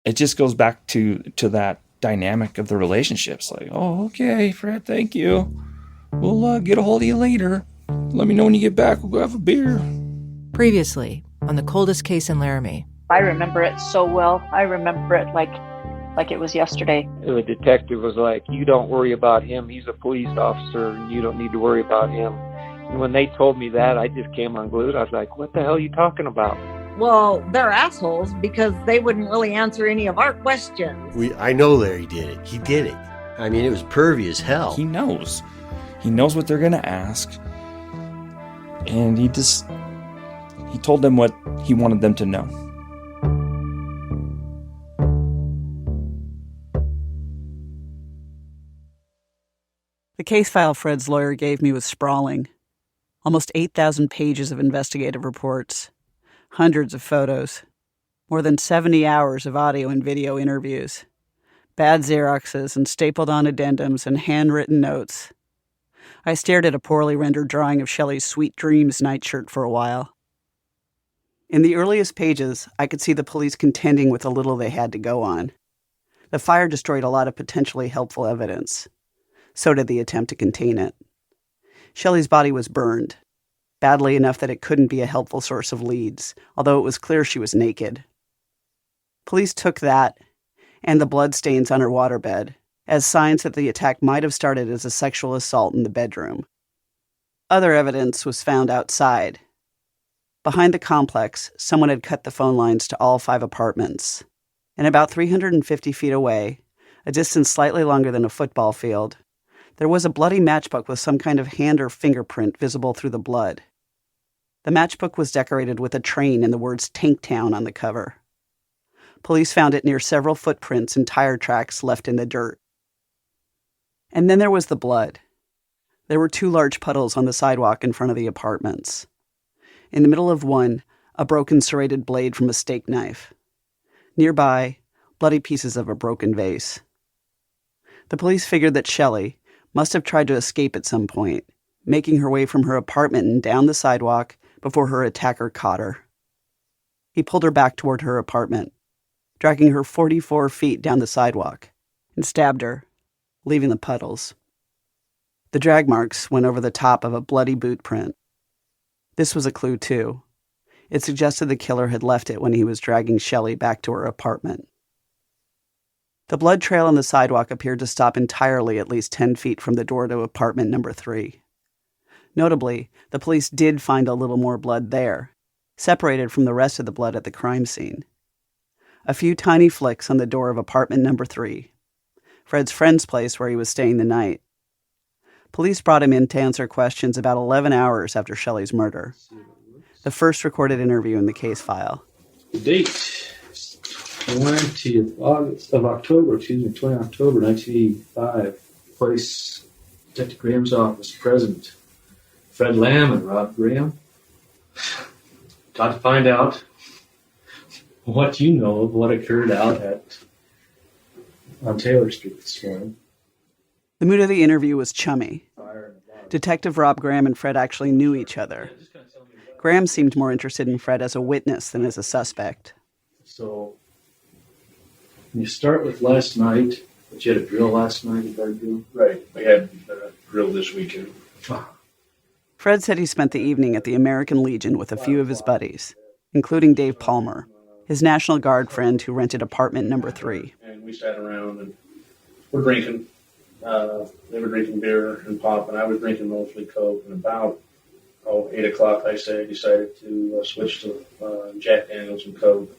it just goes back to that dynamic of the relationships. Like, oh, okay, Fred, thank you. We'll get a hold of you later. Let me know when you get back. We'll go have a beer. Previously, on the Coldest case in Laramie. I remember it so well. I remember it like it was yesterday. The detective was like, you don't worry about him. He's a police officer, and you don't need to worry about him. And when they told me that, I just came unglued. I was like, what the hell are you talking about? Well, they're assholes because they wouldn't really answer any of our questions. I know Larry did it. He did it. I mean, it was pervy as hell. He knows. He knows what they're going to ask. And he told them what he wanted them to know. The case file Fred's lawyer gave me was sprawling. Almost 8,000 pages of investigative reports, hundreds of photos, more than 70 hours of audio and video interviews, bad Xeroxes and stapled-on addendums and handwritten notes. I stared at a poorly rendered drawing of Shelli's Sweet Dreams nightshirt for a while. In the earliest pages, I could see the police contending with the little they had to go on. The fire destroyed a lot of potentially helpful evidence. So did the attempt to contain it. Shelli's body was burned, badly enough that it couldn't be a helpful source of leads, although it was clear she was naked. Police took that, and the bloodstains on her waterbed, as signs that the attack might have started as a sexual assault in the bedroom. Other evidence was found outside. Behind the complex, someone had cut the phone lines to all 5 apartments. And about 350 feet away, a distance slightly longer than a football field, there was a bloody matchbook with some kind of hand or fingerprint visible through the blood. The matchbook was decorated with a train and the words Tanktown on the cover. Police found it near several footprints and tire tracks left in the dirt. And then there was the blood. There were 2 large puddles on the sidewalk in front of the apartments. In the middle of one, a broken serrated blade from a steak knife. Nearby, bloody pieces of a broken vase. The police figured that Shelli must have tried to escape at some point, making her way from her apartment and down the sidewalk before her attacker caught her. He pulled her back toward her apartment, dragging her 44 feet down the sidewalk, and stabbed her, leaving the puddles. The drag marks went over the top of a bloody boot print. This was a clue, too. It suggested the killer had left it when he was dragging Shelli back to her apartment. The blood trail on the sidewalk appeared to stop entirely at least 10 feet from the door to apartment number 3. Notably, the police did find a little more blood there, separated from the rest of the blood at the crime scene. A few tiny flicks on the door of apartment number 3, Fred's friend's place where he was staying the night. Police brought him in to answer questions about 11 hours after Shelli's murder. The first recorded interview in the case file. The date, 20th of October, 20 October 1985. Place, Detective Graham's office, present. Fred Lamb and Rob Graham. Got to find out what you know of what occurred out on Taylor Street this morning. The mood of the interview was chummy. Detective Rob Graham and Fred actually knew each other. Graham seemed more interested in Fred as a witness than as a suspect. So, you start with last night, but you had a drill last night, you got to do? Right, we had a drill this weekend. Fred said he spent the evening at the American Legion with a few of his buddies, including Dave Palmer, his National Guard friend who rented apartment number 3. And we sat around and we're drinking. They were drinking beer and pop, and I was drinking mostly Coke. And about 8 o'clock, I decided to switch to Jack Daniels and Coke.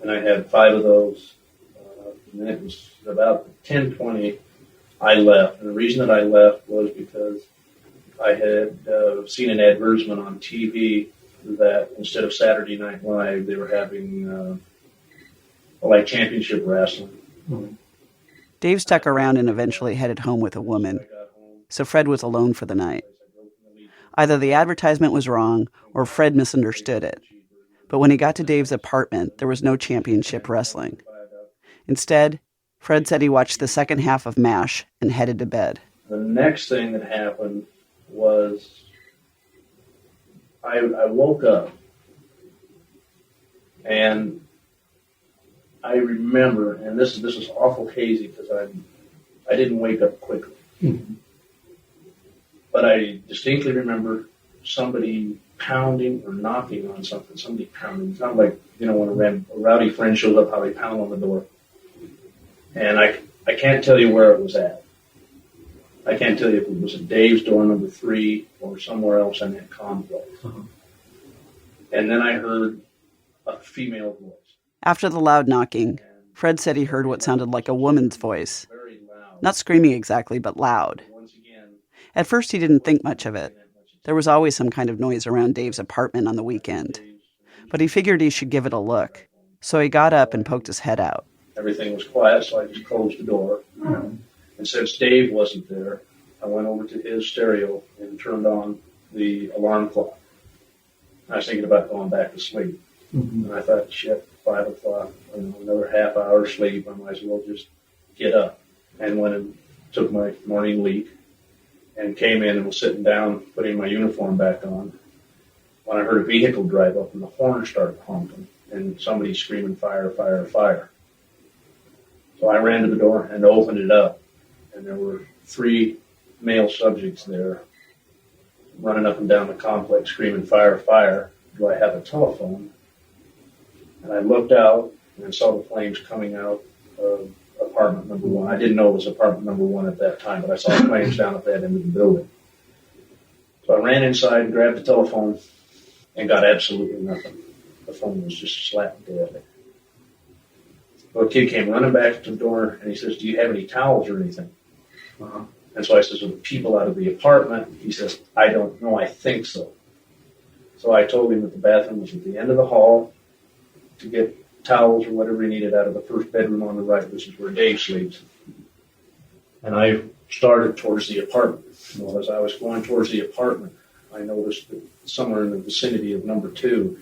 And I had 5 of those. And then it was about 10:20 I left. And the reason that I left was because I had seen an advertisement on TV that instead of Saturday Night Live, they were having like championship wrestling. Mm-hmm. Dave stuck around and eventually headed home with a woman, so Fred was alone for the night. Either the advertisement was wrong or Fred misunderstood it. But when he got to Dave's apartment, there was no championship wrestling. Instead, Fred said he watched the second half of MASH and headed to bed. The next thing that happened was I woke up and I remember, and this is awful hazy because I didn't wake up quickly, but I distinctly remember somebody pounding or knocking on something. Somebody pounding. It's not like, when a rowdy friend shows up, how they pound on the door. And I can't tell you where it was at. I can't tell you if it was at Dave's door number 3 or somewhere else in that complex. And then I heard a female voice. After the loud knocking, Fred said he heard what sounded like a woman's voice. Very loud. Not screaming exactly, but loud. Once again, At first, he didn't think much of it. There was always some kind of noise around Dave's apartment on the weekend. But he figured he should give it a look. So he got up and poked his head out. everything was quiet, so I just closed the door. And since Dave wasn't there, I went over to his stereo and turned on the alarm clock. I was thinking about going back to sleep. And I thought, shit, 5 o'clock, another half hour sleep, I might as well just get up. And went and took my morning leak and came in and was sitting down, putting my uniform back on, when I heard a vehicle drive up and the horn started honking and somebody screaming, fire, fire, fire. So I ran to the door and opened it up, and there were 3 male subjects there running up and down the complex screaming, fire, fire. Do I have a telephone? And I looked out and saw the flames coming out of apartment number 1. I didn't know it was apartment number 1 at that time, but I saw the flames down at that end of the building. So I ran inside, grabbed the telephone, and got absolutely nothing. The phone was just slap dead. Well, a kid came running back to the door, and he says, do you have any towels or anything? And so I says, well, the people out of the apartment. He says, I don't know, I think so. So I told him that the bathroom was at the end of the hall to get towels or whatever he needed out of the first bedroom on the right, which is where Dave sleeps. And I started towards the apartment. Well, as I was going towards the apartment, I noticed that somewhere in the vicinity of number 2,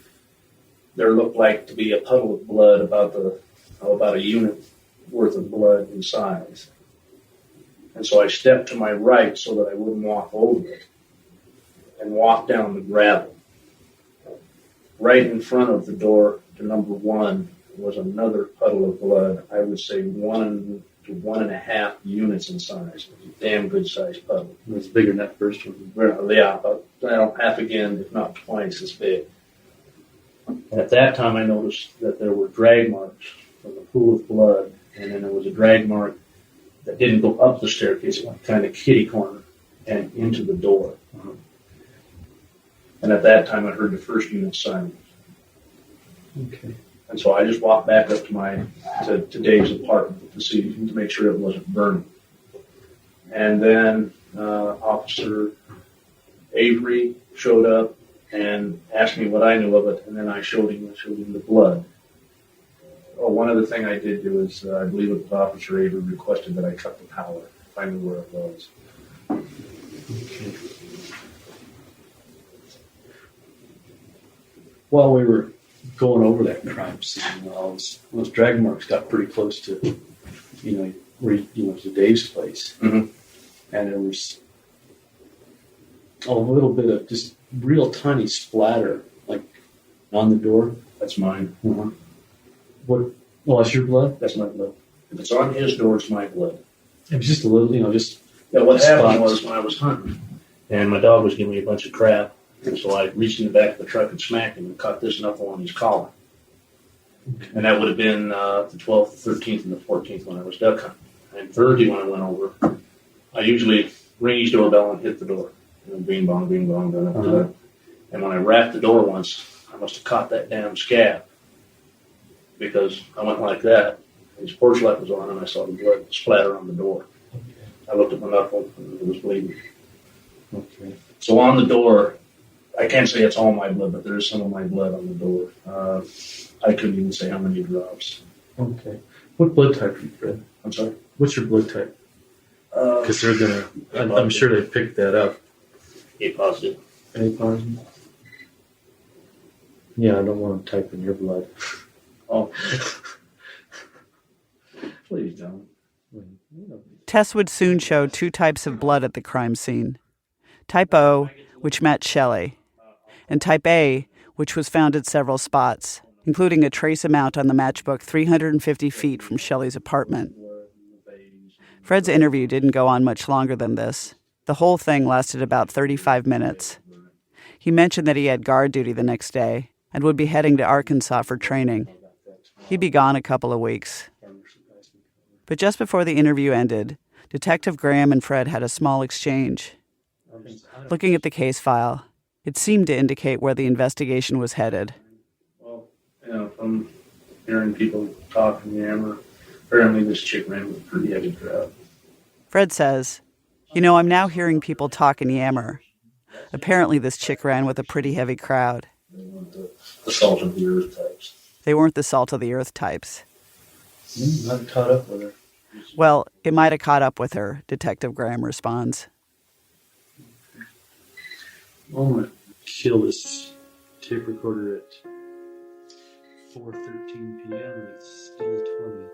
there looked like to be a puddle of blood about a unit worth of blood in size. And so I stepped to my right so that I wouldn't walk over it and walked down the gravel. Right in front of the door to number 1 was another puddle of blood, I would say 1 to 1.5 units in size. It was a damn good sized puddle. It was bigger than that first one. Yeah, about half again, if not twice as big. And at that time I noticed that there were drag marks from the pool of blood, and then there was a drag mark that didn't go up the staircase, it went kind of kitty corner and into the door. And at that time I heard the first unit silence. Okay. And so I just walked back up to Dave's apartment to make sure it wasn't burning. And then Officer Avery showed up and asked me what I knew of it, and then I showed him the blood. Oh, one other thing I did do is I believe it was Officer Avery requested that I cut the power if I knew where it was. Okay. While we were going over that crime scene, those drag marks got pretty close to, to Dave's place. Mm-hmm. And there was a little bit of just real tiny splatter, like on the door. That's mine. What? Well, that's your blood? That's my blood. If it's on his door, it's my blood. It was just a little, just. Yeah, what happened spots. was when I was hunting, and my dog was giving me a bunch of crap, and so I reached in the back of the truck and smacked him and caught this knuckle on his collar. Okay. And that would have been the 12th, 13th, and the 14th when I was duck hunting. And Thursday when I went over, I usually ring his doorbell and hit the door. Bing bong, done up to it. And when I rapped the door once, I must have caught that damn scab, because I went like that. His porch light was on, and I saw the blood splatter on the door. Okay. I looked at my knuckle, and it was bleeding. Okay. So on the door, I can't say it's all my blood, but there is some of my blood on the door. I couldn't even say how many drops. Okay. What blood type are you, Fred? I'm sorry? What's your blood type? Because they're going to, I'm sure they picked that up. A positive. A positive? Yeah, I don't want to type in your blood. Oh. Please don't. Tests would soon show 2 types of blood at the crime scene. Type O, which matched Shelli, and Type A, which was found at several spots. including a trace amount on the matchbook 350 feet from Shelli's apartment. Fred's interview didn't go on much longer than this. The whole thing lasted about 35 minutes. He mentioned that he had guard duty the next day and would be heading to Arkansas for training. He'd be gone a couple of weeks. But just before the interview ended, Detective Graham and Fred had a small exchange. Looking at the case file, it seemed to indicate where the investigation was headed. Well, from hearing people talk and yammer, apparently this chick ran with a pretty heavy crowd. Fred says, I'm now hearing people talk and yammer. Apparently this chick ran with a pretty heavy crowd. They weren't the salt of the earth types. They weren't the salt of the earth types. Not caught up with her. Well, it might have caught up with her, Detective Graham responds. I'm going to kill this tape recorder at 4:13 p.m. It's still 20.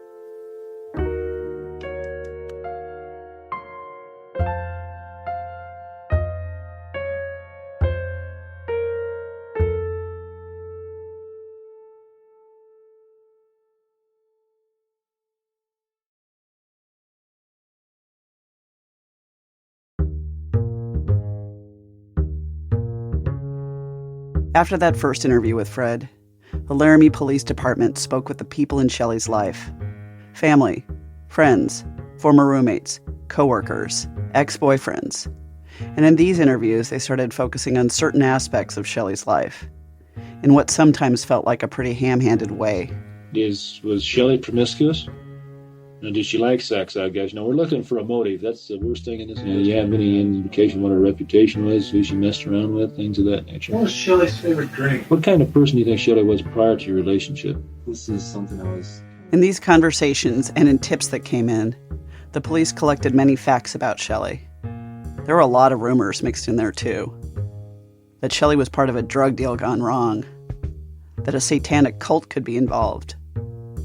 After that first interview with Fred, the Laramie Police Department spoke with the people in Shelli's life. Family, friends, former roommates, coworkers, ex-boyfriends. And in these interviews, they started focusing on certain aspects of Shelli's life, in what sometimes felt like a pretty ham-handed way. Was Shelli promiscuous? And did she like sex, I guess? We're looking for a motive. That's the worst thing in this. Do you have any indication what her reputation was, who she messed around with, things of that nature? What was Shelli's favorite drink? What kind of person do you think Shelli was prior to your relationship? This is something I was... In these conversations and in tips that came in, the police collected many facts about Shelli. There were a lot of rumors mixed in there, too. That Shelli was part of a drug deal gone wrong. That a satanic cult could be involved.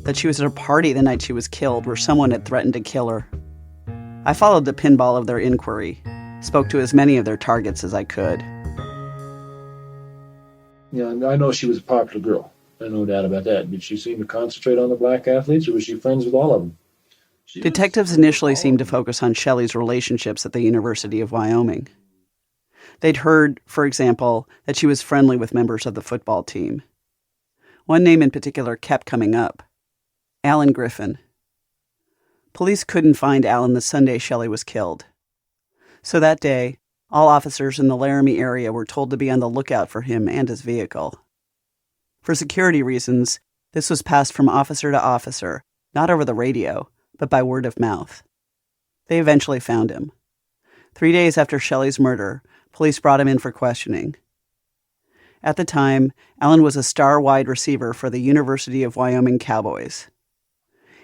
That she was at a party the night she was killed where someone had threatened to kill her. I followed the pinball of their inquiry, spoke to as many of their targets as I could. Yeah, I know she was a popular girl. There's no doubt about that. Did she seem to concentrate on the black athletes, or was she friends with all of them? Detectives initially seemed to focus on Shelli's relationships at the University of Wyoming. They'd heard, for example, that she was friendly with members of the football team. One name in particular kept coming up. Alan Griffin. Police couldn't find Alan the Sunday Shelli was killed. So that day, all officers in the Laramie area were told to be on the lookout for him and his vehicle. For security reasons, this was passed from officer to officer, not over the radio, but by word of mouth. They eventually found him. 3 days after Shelli's murder, police brought him in for questioning. At the time, Alan was a star wide receiver for the University of Wyoming Cowboys.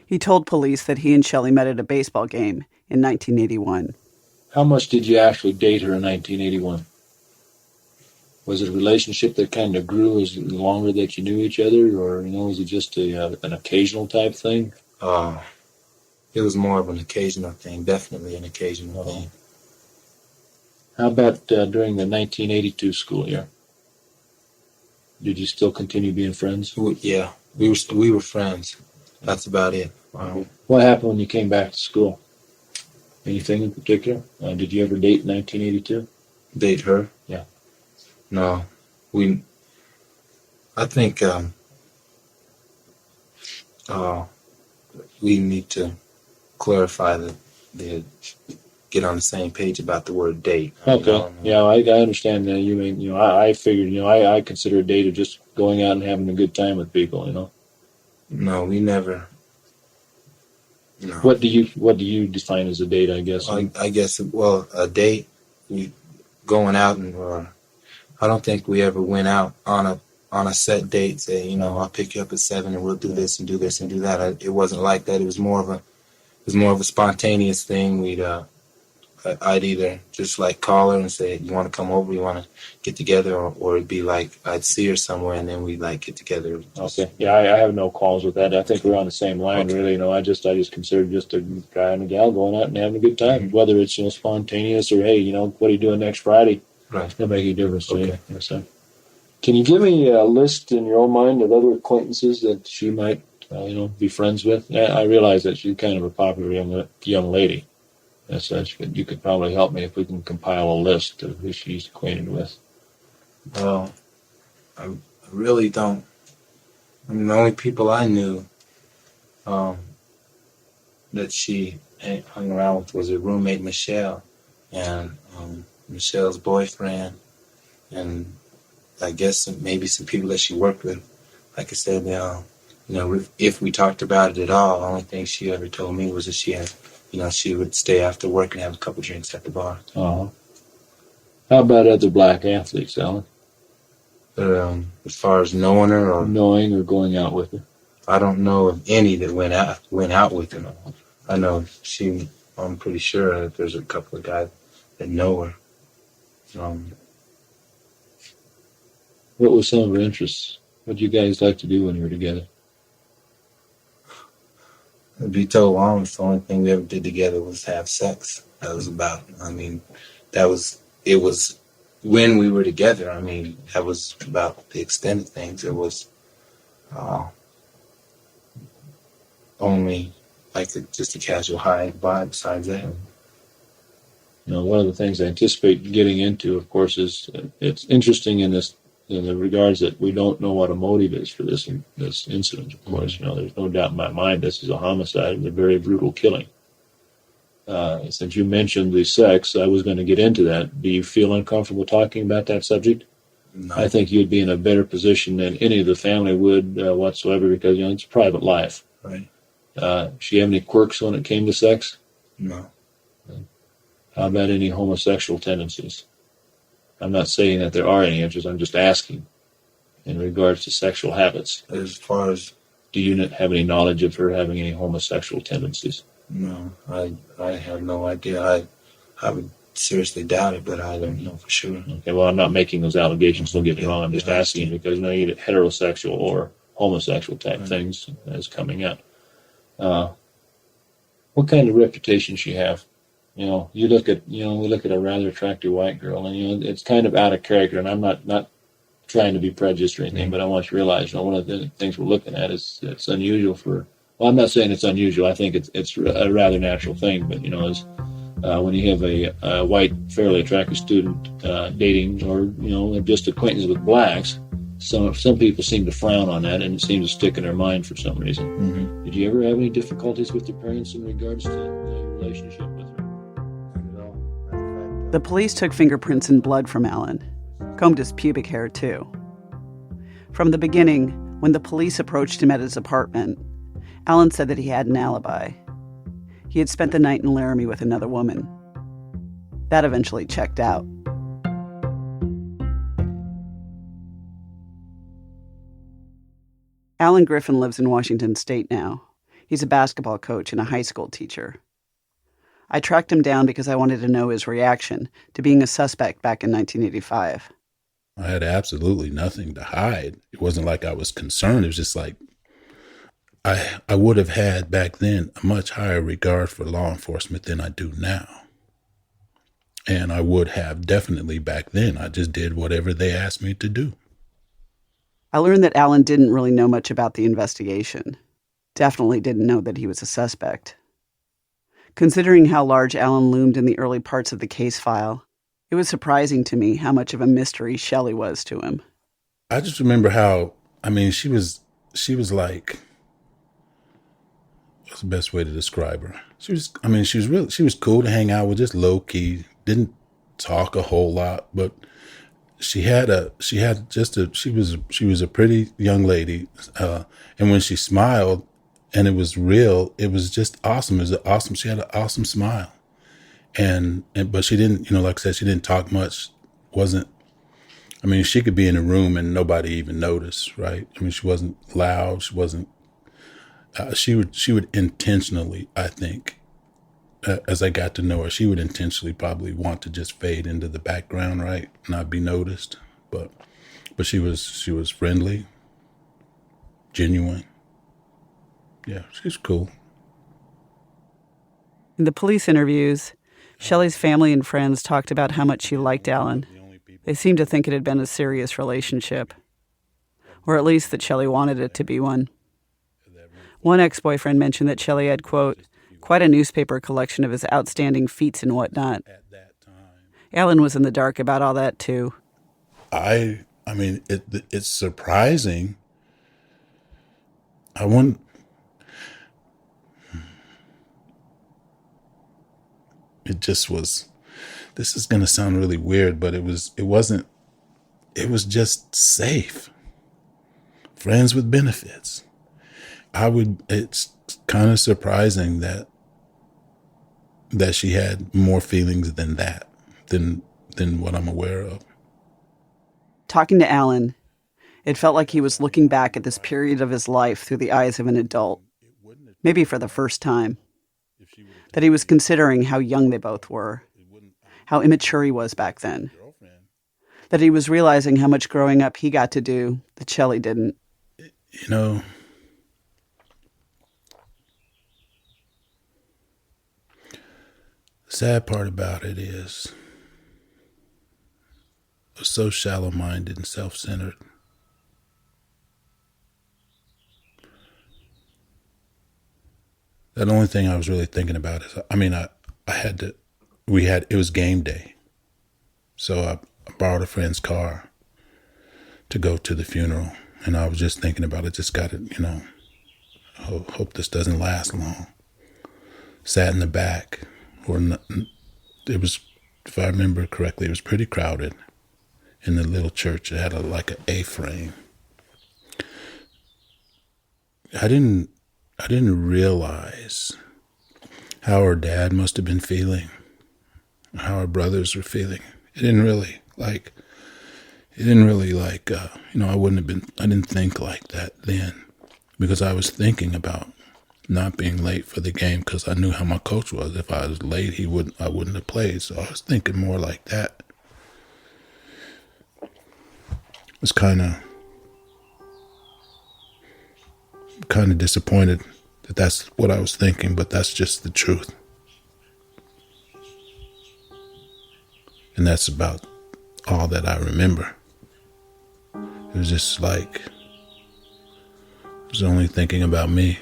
He told police that he and Shelli met at a baseball game in 1981. How much did you actually date her in 1981? Was it a relationship that kind of grew as longer that you knew each other, or was it just an occasional type thing? It was more of an occasional thing, definitely an occasional thing. How about during the 1982 school year? Did you still continue being friends? Yeah, we were friends. That's about it. Wow. What happened when you came back to school? Anything in particular? Did you ever date in 1982? Date her? Yeah. No. I think we need to clarify the get on the same page about the word date. Okay. Yeah, I understand that. You mean, I figured, I consider a date of just going out and having a good time with people, No, we never. No. What do you define as a date, I guess? I guess, a date, you going out I don't think we ever went out on a set date, say, I'll pick you up at 7 and we'll do this and do this and do that. It wasn't like that. It was more of a spontaneous thing. I'd either just call her and say, you want to come over, you want to get together, or it'd be I'd see her somewhere and then we'd get together. Okay. Yeah, I have no calls with that. I think we're on the same line, okay. Really. I just consider just a guy and a gal going out and having a good time, whether it's spontaneous or, hey, what are you doing next Friday? Right. It'll make a difference to okay. you. Yes, sir. Can you give me a list in your own mind of other acquaintances that she might, be friends with? I realize that she's kind of a popular young lady as such, but you could probably help me if we can compile a list of who she's acquainted with. Well, I really don't. I mean, the only people I knew that she hung around with was her roommate Michelle, and Michelle's boyfriend, and I guess maybe some people that she worked with. Like I said, if we talked about it at all, the only thing she ever told me was that she had, she would stay after work and have a couple drinks at the bar. Uh-huh. How about other black athletes, Alan? As far as knowing her or going out with her, I don't know of any that went out with her. I know I'm pretty sure that there's a couple of guys that know her. What was some of her interests? What did you guys like to do when you were together? To be told honest, the only thing we ever did together was have sex. That was about, it was when we were together. That was about the extent of things. It was only like just a casual high vibe besides that. One of the things I anticipate getting into, of course, is it's interesting in the regards that we don't know what a motive is for this incident. Of course, there's no doubt in my mind this is a homicide and a very brutal killing. Since you mentioned the sex, I was going to get into that. Do you feel uncomfortable talking about that subject? No. I think you'd be in a better position than any of the family would whatsoever because it's private life. Right. She have any quirks when it came to sex? No. How about any homosexual tendencies? I'm not saying that there are any interests. I'm just asking in regards to sexual habits. As far as... Do you have any knowledge of her having any homosexual tendencies? No, I have no idea. I would seriously doubt it, but I don't know for sure. Okay, well, I'm not making those allegations. Don't get me wrong. I'm just asking because either heterosexual or homosexual type things is coming out. What kind of reputation does she have? We look at a rather attractive white girl, and it's kind of out of character. And I'm not trying to be prejudiced or anything, but I want you to realize, one of the things we're looking at is it's unusual for. Well, I'm not saying it's unusual. I think it's a rather natural thing. But is when you have a white, fairly attractive student dating or just acquaintance with blacks, some people seem to frown on that, and it seems to stick in their mind for some reason. Mm-hmm. Did you ever have any difficulties with your parents in regards to the relationship with her? The police took fingerprints and blood from Alan, combed his pubic hair too. From the beginning, when the police approached him at his apartment, Alan said that he had an alibi. He had spent the night in Laramie with another woman. That eventually checked out. Alan Griffin lives in Washington State now. He's a basketball coach and a high school teacher. I tracked him down because I wanted to know his reaction to being a suspect back in 1985. I had absolutely nothing to hide. It wasn't like I was concerned. It was just like I would have had back then a much higher regard for law enforcement than I do now. And I would have definitely back then. I just did whatever they asked me to do. I learned that Alan didn't really know much about the investigation. Definitely didn't know that he was a suspect. Considering how large Alan loomed in the early parts of the case file, it was surprising to me how much of a mystery Shelli was to him. I just remember how, she was like, what's the best way to describe her? She was cool to hang out with, just low key, didn't talk a whole lot, but she was a pretty young lady. And when she smiled, and it was real, it was just awesome. She had an awesome smile. But she didn't, like I said, she didn't talk much. She could be in a room and nobody even noticed, right? She wasn't loud. She wasn't, she would intentionally, I think, as I got to know her, she would intentionally probably want to just fade into the background, right? Not be noticed. But she was friendly, genuine. Yeah, she's cool. In the police interviews, Shelli's family and friends talked about how much she liked Alan. They seemed to think it had been a serious relationship, or at least that Shelli wanted it to be one. One ex-boyfriend mentioned that Shelli had, quote, quite a newspaper collection of his outstanding feats and whatnot. Alan was in the dark about all that, too. I mean, it's surprising. I wouldn't. It just was. This is going to sound really weird, but it wasn't. It was just safe. Friends with benefits. It's kind of surprising that she had more feelings than that, than what I'm aware of. Talking to Alan, it felt like he was looking back at this period of his life through the eyes of an adult, maybe for the first time. That he was considering how young they both were, how immature he was back then. That he was realizing how much growing up he got to do that Shelli didn't. You know, the sad part about it is I was so shallow-minded and self-centered. The only thing I was really thinking about is, it was game day. So I borrowed a friend's car to go to the funeral. And I was just thinking about it, just got it, hope this doesn't last long. Sat in the back, it was, if I remember correctly, it was pretty crowded in the little church. It had like an A-frame. I didn't realize how her dad must have been feeling, how her brothers were feeling. I didn't think like that then, because I was thinking about not being late for the game because I knew how my coach was. If I was late, I wouldn't have played. So I was thinking more like that. I was kind of disappointed that that's what I was thinking, but that's just the truth. And that's about all that I remember. It was just like, I was only thinking about me.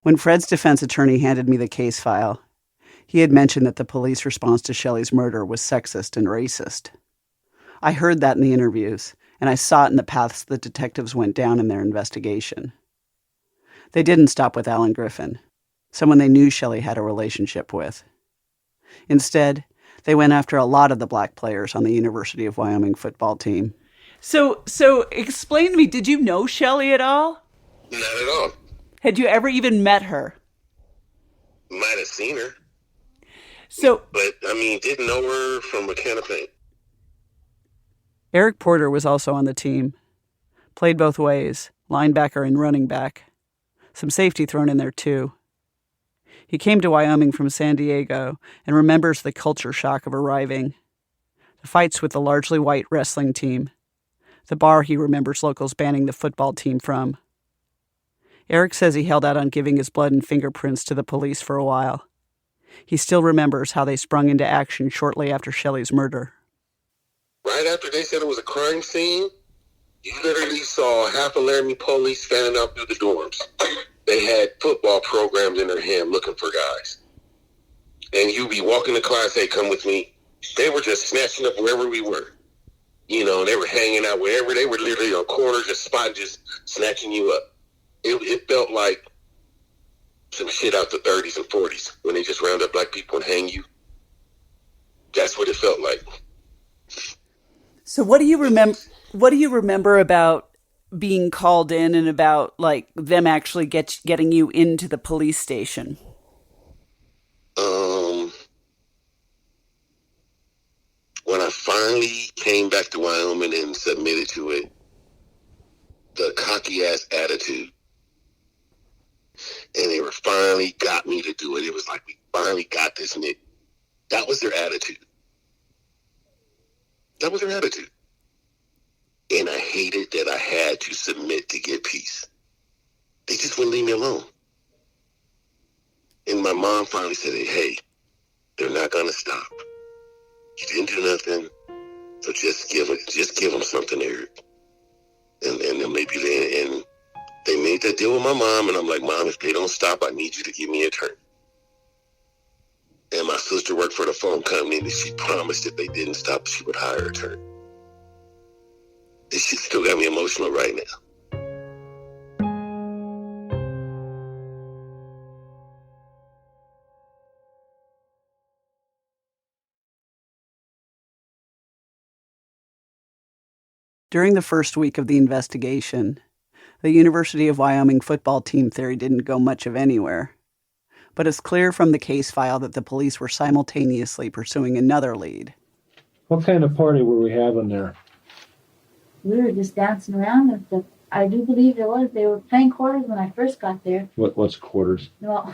When Fred's defense attorney handed me the case file, he had mentioned that the police response to Shelli's murder was sexist and racist. I heard that in the interviews, and I saw it in the paths the detectives went down in their investigation. They didn't stop with Alan Griffin, someone they knew Shelli had a relationship with. Instead, they went after a lot of the black players on the University of Wyoming football team. So explain to me, did you know Shelli at all? Not at all. Had you ever even met her? Might have seen her. But didn't know her from a can of paint. Eric Porter was also on the team. Played both ways, linebacker and running back. Some safety thrown in there too. He came to Wyoming from San Diego and remembers the culture shock of arriving. The fights with the largely white wrestling team. The bar he remembers locals banning the football team from. Eric says he held out on giving his blood and fingerprints to the police for a while. He still remembers how they sprung into action shortly after Shelli's murder. Right after they said it was a crime scene, you literally saw half of Laramie police standing out through the dorms. They had football programs in their hand looking for guys. And you'd be walking to class, hey, come with me. They were just snatching up wherever we were. They were hanging out wherever. They were literally on corners, just spotting, just snatching you up. It felt like some shit out the 30s and 40s when they just round up black people and hang you. That's what it felt like. So what do you remember about being called in and about like them actually getting you into the police station? When I finally came back to Wyoming and submitted to it, the cocky ass attitude. And they finally got me to do it. It was like, we finally got this nigga. That was their attitude. That was their attitude. And I hated that I had to submit to get peace. They just wouldn't leave me alone. And my mom finally said, hey, they're not going to stop. You didn't do nothing, so just give them something, Eric. And then maybe they made that deal with my mom, and I'm like, Mom, if they don't stop, I need you to give me an attorney. And my sister worked for the phone company, and she promised if they didn't stop, she would hire an attorney. This shit still got me emotional right now. During the first week of the investigation, the University of Wyoming football team theory didn't go much of anywhere. But it's clear from the case file that the police were simultaneously pursuing another lead. What kind of party were we having there? We were just dancing around. I do believe they were playing quarters when I first got there. What's quarters? Well,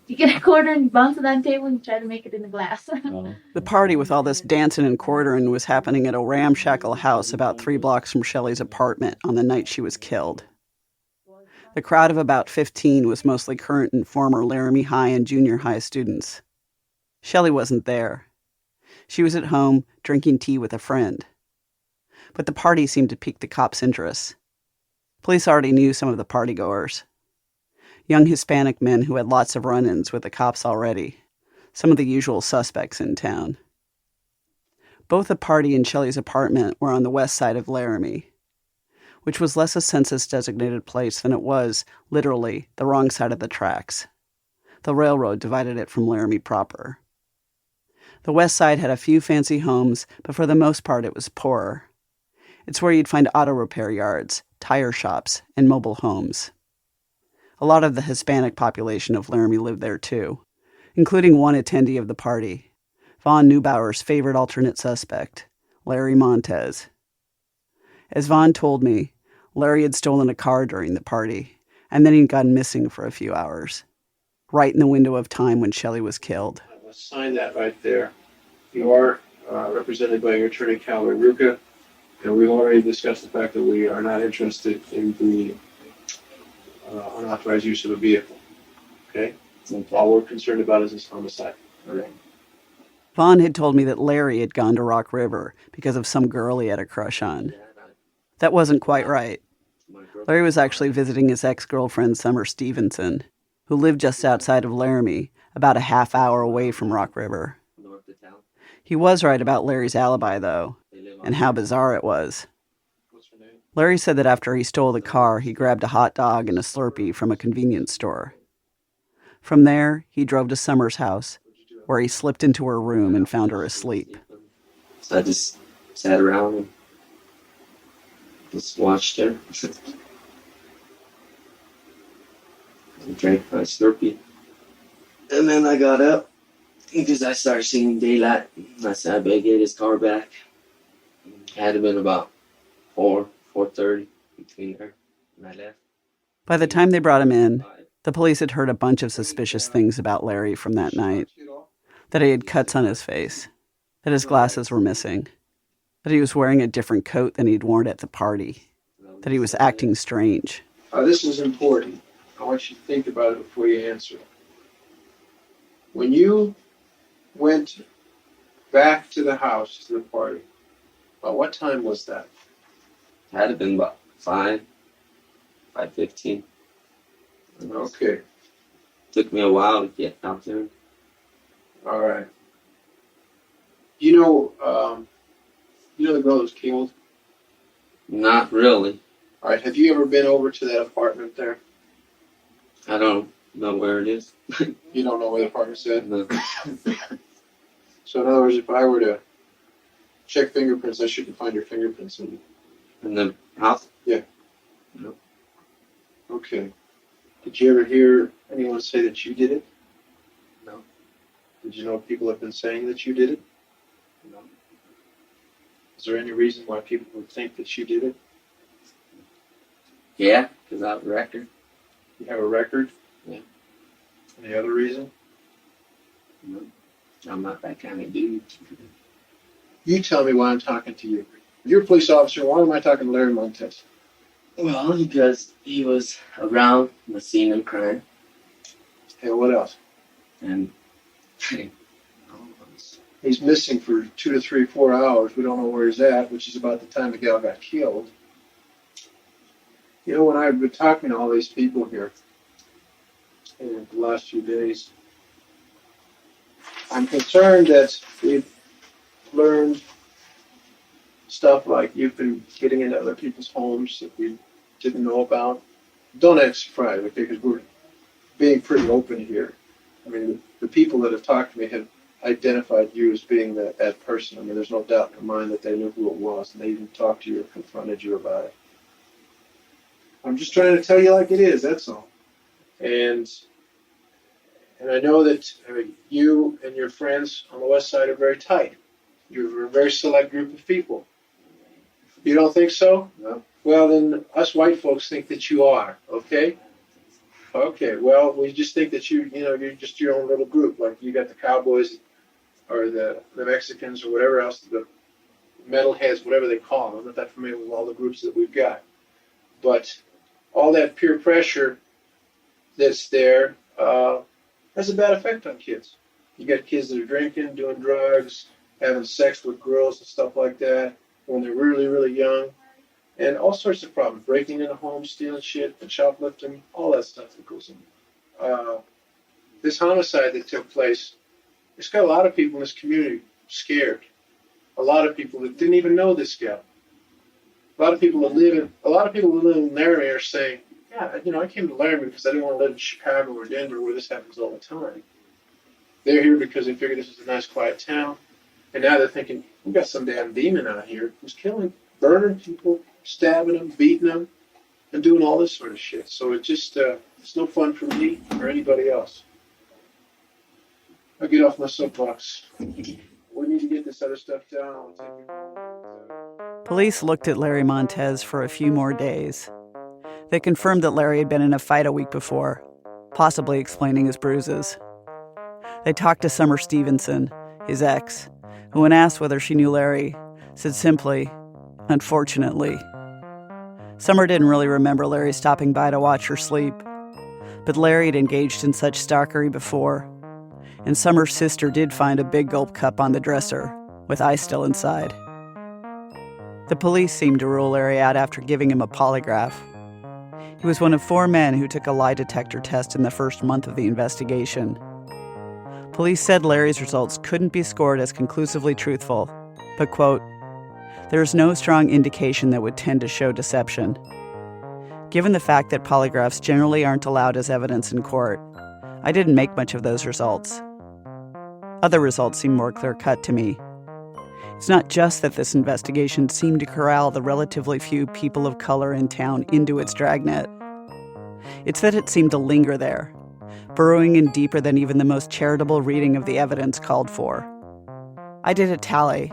you get a quarter and you bounce it on the table and you try to make it in the glass. The party with all this dancing and quartering was happening at a ramshackle house about 3 blocks from Shelli's apartment on the night she was killed. The crowd of about 15 was mostly current and former Laramie High and junior high students. Shelli wasn't there. She was at home drinking tea with a friend. But the party seemed to pique the cops' interest. Police already knew some of the partygoers. Young Hispanic men who had lots of run-ins with the cops already. Some of the usual suspects in town. Both the party and Shelli's apartment were on the west side of Laramie, which was less a census-designated place than it was, literally, the wrong side of the tracks. The railroad divided it from Laramie proper. The west side had a few fancy homes, but for the most part it was poorer. It's where you'd find auto repair yards, tire shops, and mobile homes. A lot of the Hispanic population of Laramie lived there too, including one attendee of the party, Vaughn Neubauer's favorite alternate suspect, Larry Montez. As Vaughn told me, Larry had stolen a car during the party, and then he'd gone missing for a few hours, right in the window of time when Shelli was killed. Let's sign that right there. You are represented by your attorney, Calvin Ruka, and we've already discussed the fact that we are not interested in the unauthorized use of a vehicle. Okay? All we're concerned about is this homicide. All right. Vaughn had told me that Larry had gone to Rock River because of some girl he had a crush on. That wasn't quite right. Larry was actually visiting his ex-girlfriend, Summer Stevenson, who lived just outside of Laramie, about a half hour away from Rock River. He was right about Larry's alibi, though, and how bizarre it was. Larry said that after he stole the car, he grabbed a hot dog and a Slurpee from a convenience store. From there, he drove to Summer's house, where he slipped into her room and found her asleep. So I just sat around and just watched her. And drank my Slurpee. And then I got up because I started seeing daylight. I said, I better get his car back. It had been about 4:30 between her and I left. By the time they brought him in, the police had heard a bunch of suspicious things about Larry from that night. That he had cuts on his face, that his glasses were missing, that he was wearing a different coat than he'd worn at the party, that he was acting strange. This is important. I want you to think about it before you answer. When you went back to the house, to the party, about what time was that? It had been about 5:15. Okay. Took me a while to get out there. All right. You know the girl that was killed? Not really. All right. Have you ever been over to that apartment there? I don't know where it is. You don't know where the apartment's at? No. So in other words, if I were to check fingerprints, I shouldn't find your fingerprints in the house? Yeah. No. Okay. Did you ever hear anyone say that you did it? No. Did you know people have been saying that you did it? No. Is there any reason why people would think that you did it? Yeah, because I have a record. You have a record? Yeah. Any other reason? You know, I'm not that kind of dude. You tell me why I'm talking to you. You're a police officer. Why am I talking to Larry Montez? Well, because he was around the scene of crime. And what else? And he's missing for 2 to 3, 4 hours. We don't know where he's at, which is about the time the gal got killed. You know, when I've been talking to all these people here in the last few days, I'm concerned that we've learned stuff like you've been getting into other people's homes that we didn't know about. Don't act surprised, okay, because we're being pretty open here. I mean, the people that have talked to me have identified you as being that person. I mean, there's no doubt in their mind that they knew who it was, and they even talked to you or confronted you about it. I'm just trying to tell you like it is, that's all. And I know that you and your friends on the west side are very tight. You're a very select group of people. You don't think so? No. Well, then us white folks think that you are, okay? Okay, well, we just think that you're just your own little group. Like you got the cowboys or the Mexicans or whatever else, the metalheads, whatever they call them. I'm not that familiar with all the groups that we've got. But all that peer pressure that's there has a bad effect on kids. You got kids that are drinking, doing drugs, having sex with girls and stuff like that when they're really, really young. And all sorts of problems, breaking into homes, stealing shit, and shoplifting, all that stuff that goes in. This homicide that took place, it's got a lot of people in this community scared. A lot of people that didn't even know this guy. A lot of people that live in Laramie are saying, yeah, I came to Laramie because I didn't want to live in Chicago or Denver where this happens all the time. They're here because they figure this is a nice, quiet town. And now they're thinking, we got some damn demon out here who's killing, burning people, stabbing them, beating them, and doing all this sort of shit. So it just, it's no fun for me or anybody else. I'll get off my soapbox. We need to get this other stuff down. Police looked at Larry Montez for a few more days. They confirmed that Larry had been in a fight a week before, possibly explaining his bruises. They talked to Summer Stevenson, his ex, who, when asked whether she knew Larry, said simply, "Unfortunately." Summer didn't really remember Larry stopping by to watch her sleep, but Larry had engaged in such stalkery before, and Summer's sister did find a big gulp cup on the dresser, with ice still inside. The police seemed to rule Larry out after giving him a polygraph. He was one of 4 men who took a lie detector test in the first month of the investigation. Police said Larry's results couldn't be scored as conclusively truthful, but, quote, "There is no strong indication that would tend to show deception." Given the fact that polygraphs generally aren't allowed as evidence in court, I didn't make much of those results. Other results seem more clear-cut to me. It's not just that this investigation seemed to corral the relatively few people of color in town into its dragnet. It's that it seemed to linger there, burrowing in deeper than even the most charitable reading of the evidence called for. I did a tally.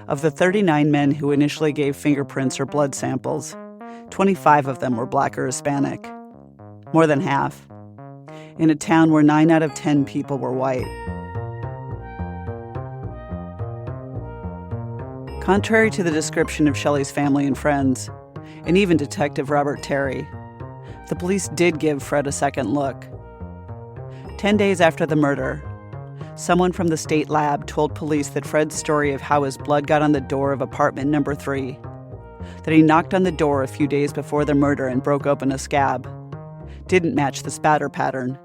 Of the 39 men who initially gave fingerprints or blood samples, 25 of them were Black or Hispanic. More than half. In a town where 9 out of 10 people were white. Contrary to the description of Shelli's family and friends, and even Detective Robert Terry, the police did give Fred a second look. 10 days after the murder, someone from the state lab told police that Fred's story of how his blood got on the door of apartment number 3, that he knocked on the door a few days before the murder and broke open a scab, didn't match the spatter pattern.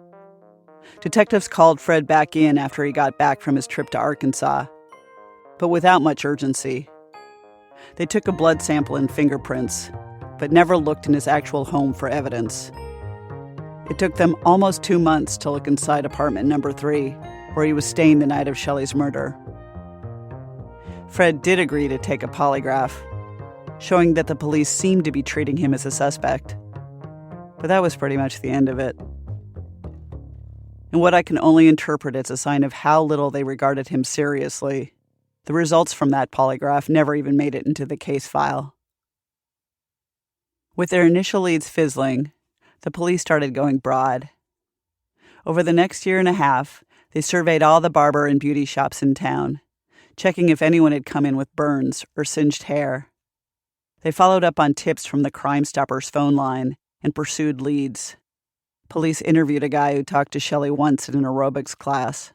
Detectives called Fred back in after he got back from his trip to Arkansas, but without much urgency. They took a blood sample and fingerprints, but never looked in his actual home for evidence. It took them almost 2 months to look inside apartment number 3, where he was staying the night of Shelli's murder. Fred did agree to take a polygraph, showing that the police seemed to be treating him as a suspect. But that was pretty much the end of it. And what I can only interpret as a sign of how little they regarded him seriously, the results from that polygraph never even made it into the case file. With their initial leads fizzling, the police started going broad. Over the next year and a half, They surveyed all the barber and beauty shops in town, checking if anyone had come in with burns or singed hair. They followed up on tips from the Crime Stoppers phone line and pursued leads. Police interviewed a guy who talked to Shelli once in an aerobics class.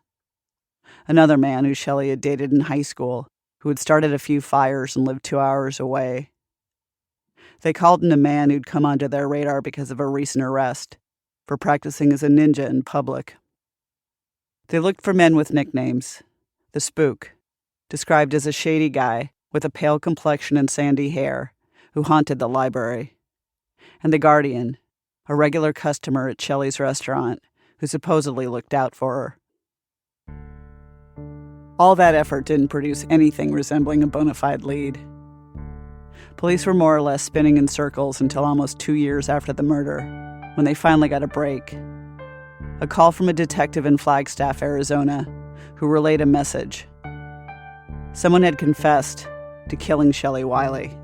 Another man who Shelli had dated in high school, who had started a few fires and lived 2 hours away. They called in a man who'd come onto their radar because of a recent arrest, for practicing as a ninja in public. They looked for men with nicknames. The Spook, described as a shady guy with a pale complexion and sandy hair, who haunted the library. And the Guardian, a regular customer at Shelli's restaurant, who supposedly looked out for her. All that effort didn't produce anything resembling a bona fide lead. Police were more or less spinning in circles until almost 2 years after the murder, when they finally got a break. A call from a detective in Flagstaff, Arizona, who relayed a message. Someone had confessed to killing Shelli Wiley.